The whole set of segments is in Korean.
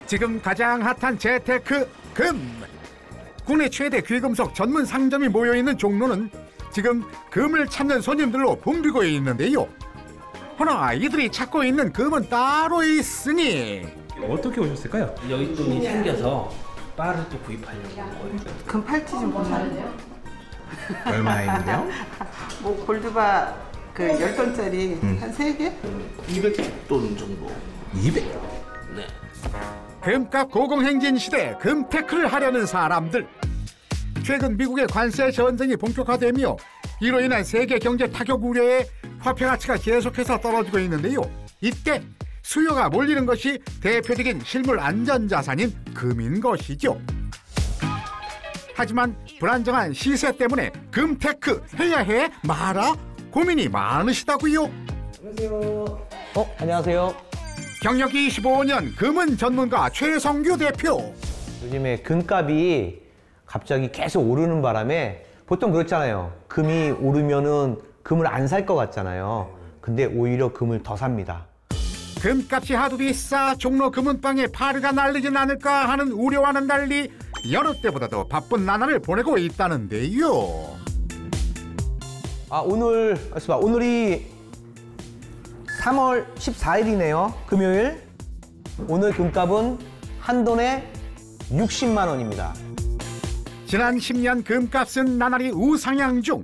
지금 가장 핫한 재테크 금. 국내 최대 귀금속 전문 상점이 모여있는 종로는 지금 금을 찾는 손님들로 붐비고 있는데요. 허나 이들이 찾고 있는 금은 따로 있으니 어떻게 오셨을까요? 여윳돈이 생겨서 바를 또 구입하려고 한 거예요. 금 팔찌 좀 보세요. 얼마나 있는데요? 뭐 골드바 그 10돈짜리 한 3개? 200돈 정도. 200? 네. 금값 고공행진 시대 금테크를 하려는 사람들. 최근 미국의 관세 전쟁이 본격화되며 이로 인한 세계 경제 타격 우려에 화폐 가치가 계속해서 떨어지고 있는데요. 이때 수요가 몰리는 것이 대표적인 실물 안전자산인 금인 것이죠. 하지만 불안정한 시세 때문에 금테크 해야 해 마라 고민이 많으시다고요. 안녕하세요. 안녕하세요. 경력 25년 금은 전문가 최성규 대표. 요즘에 금값이 갑자기 계속 오르는 바람에 보통 그렇잖아요. 금이 오르면은 금을 안 살 것 같잖아요. 근데 오히려 금을 더 삽니다. 금값이 하도 비싸 종로 금은방에 파르가 날리진 않을까 하는 우려와는 달리 여러 때보다도 바쁜 나날을 보내고 있다는데요. 오늘이 3월 14일이네요. 금요일. 오늘 금값은 한 돈에 60만 원입니다. 지난 10년 금값은 나날이 우상향 중.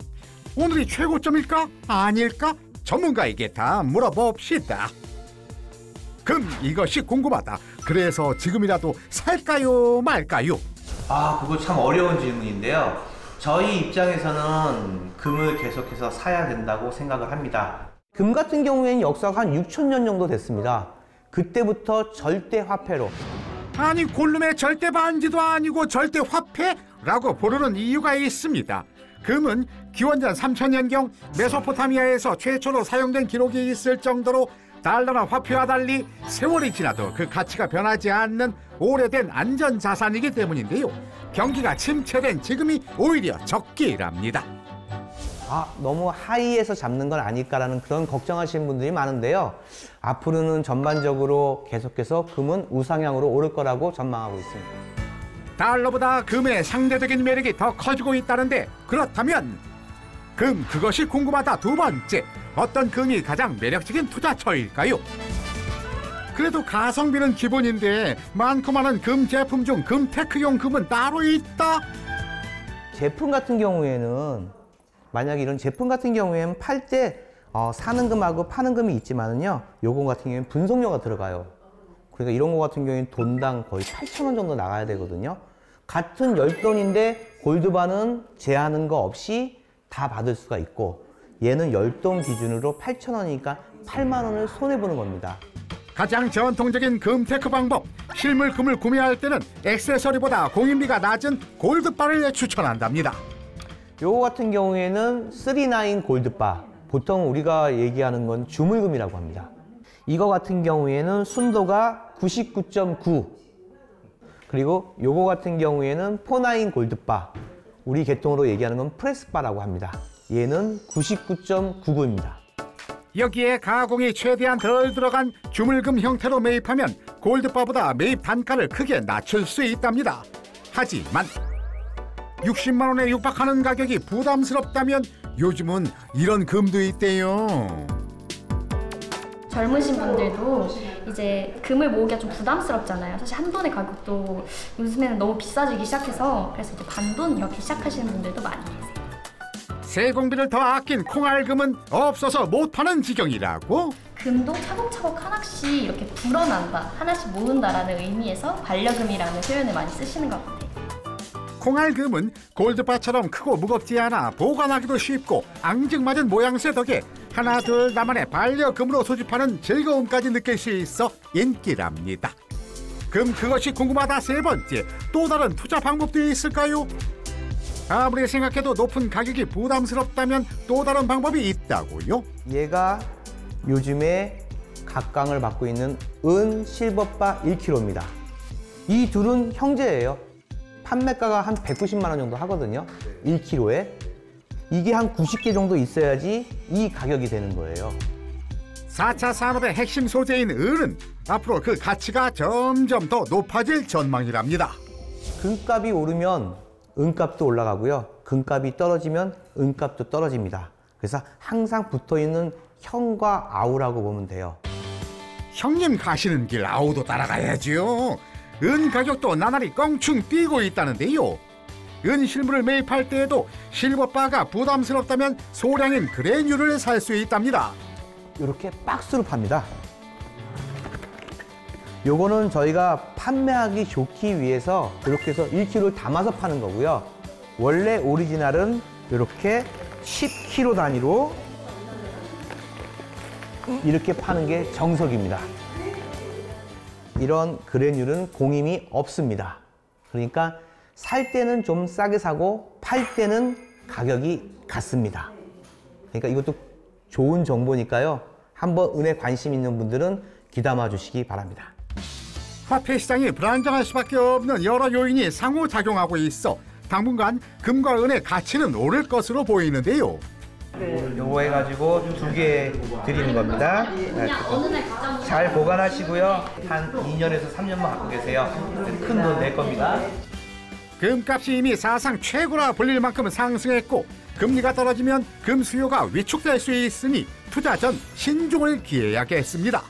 오늘이 최고점일까? 아닐까? 전문가에게 다 물어봅시다. 금 이것이 궁금하다. 그래서 지금이라도 살까요 말까요? 그거 참 어려운 질문인데요. 저희 입장에서는 금을 계속해서 사야 된다고 생각을 합니다. 금 같은 경우에는 역사가 한 6,000년 정도 됐습니다. 그때부터 절대 화폐로. 아니 골룸의 절대 반지도 아니고 절대 화폐라고 부르는 이유가 있습니다. 금은 기원전 3000년경 메소포타미아에서 최초로 사용된 기록이 있을 정도로 달러나 화폐와 달리 세월이 지나도 그 가치가 변하지 않는 오래된 안전자산이기 때문인데요. 경기가 침체된 지금이 오히려 적기랍니다. 너무 하이에서 잡는 건 아닐까라는 그런 걱정하시는 분들이 많은데요. 앞으로는 전반적으로 계속해서 금은 우상향으로 오를 거라고 전망하고 있습니다. 달러보다 금의 상대적인 매력이 더 커지고 있다는데 그렇다면 금 그것이 궁금하다 두 번째. 어떤 금이 가장 매력적인 투자처일까요? 그래도 가성비는 기본인데 많고 많은 금 제품 중 금테크용 금은 따로 있다? 제품 같은 경우에는 만약에 이런 제품 같은 경우에는 팔 때 사는 금하고 파는 금이 있지만은요, 요거 같은 경우에는 분석료가 들어가요. 그러니까 이런 거 같은 경우에는 돈당 거의 8,000원 정도 나가야 되거든요. 같은 10돈인데 골드바는 제한하는 거 없이 다 받을 수가 있고, 얘는 10돈 기준으로 8,000원이니까 8만 원을 손해보는 겁니다. 가장 전통적인 금테크 방법, 실물 금을 구매할 때는 액세서리보다 공인비가 낮은 골드바를 추천한답니다. 요거 같은 경우에는 39 골드바, 보통 우리가 얘기하는 건 주물금이라고 합니다. 이거 같은 경우에는 순도가 99.9, 그리고 요거 같은 경우에는 49 골드바, 우리 계통으로 얘기하는 건 프레스바라고 합니다. 얘는 99.99입니다. 여기에 가공이 최대한 덜 들어간 주물금 형태로 매입하면 골드바보다 매입 단가를 크게 낮출 수 있답니다. 하지만 60만 원에 육박하는 가격이 부담스럽다면 요즘은 이런 금도 있대요. 젊으신 분들도 이제 금을 모으기가 좀 부담스럽잖아요. 사실 한 돈의 가격도 요즘에는 너무 비싸지기 시작해서 그래서 이제 반돈 이렇게 시작하시는 분들도 많이 계세요. 세공비를 더 아낀 콩알금은 없어서 못 파는 지경이라고? 금도 차곡차곡 하나씩 이렇게 불어난다, 하나씩 모은다라는 의미에서 반려금이라는 표현을 많이 쓰시는 것 같아요. 콩알금은 골드바처럼 크고 무겁지 않아 보관하기도 쉽고 앙증맞은 모양새 덕에 하나 둘 나만의 반려금으로 소집하는 즐거움까지 느낄 수 있어 인기랍니다. 금 그것이 궁금하다 세 번째, 또 다른 투자 방법도 있을까요? 아무리 생각해도 높은 가격이 부담스럽다면 또 다른 방법이 있다고요? 얘가 요즘에 각광을 받고 있는 은 실버바 1kg입니다. 이 둘은 형제예요. 판매가가 한 190만 원 정도 하거든요. 1kg에. 이게 한 90개 정도 있어야지 이 가격이 되는 거예요. 4차 산업의 핵심 소재인 은은 앞으로 그 가치가 점점 더 높아질 전망이랍니다. 금값이 오르면 은값도 올라가고요. 금값이 떨어지면 은값도 떨어집니다. 그래서 항상 붙어있는 형과 아우라고 보면 돼요. 형님 가시는 길 아우도 따라가야지요. 은 가격도 나날이 껑충 뛰고 있다는데요. 은 실물을 매입할 때에도 실버바가 부담스럽다면 소량인 그레뉴를 살 수 있답니다. 이렇게 박스로 팝니다. 요거는 저희가 판매하기 좋기 위해서 이렇게 해서 1kg를 담아서 파는 거고요. 원래 오리지널은 이렇게 10kg 단위로 이렇게 파는 게 정석입니다. 이런 그레뉴는 공임이 없습니다. 그러니까 살 때는 좀 싸게 사고 팔 때는 가격이 같습니다. 그러니까 이것도 좋은 정보니까요. 한번 은에 관심 있는 분들은 귀담아 주시기 바랍니다. 화폐 시장이 불안정할 수밖에 없는 여러 요인이 상호작용하고 있어 당분간 금과 은의 가치는 오를 것으로 보이는데요. 요거 해가지고 2개 드리는 겁니다. 그냥 어느 날 가장 잘 보관하시고요. 한 2년에서 3년만 갖고 계세요. 큰 돈 낼 겁니다. 금값이 이미 사상 최고라 불릴 만큼 상승했고 금리가 떨어지면 금 수요가 위축될 수 있으니 투자 전 신중을 기해야겠습니다.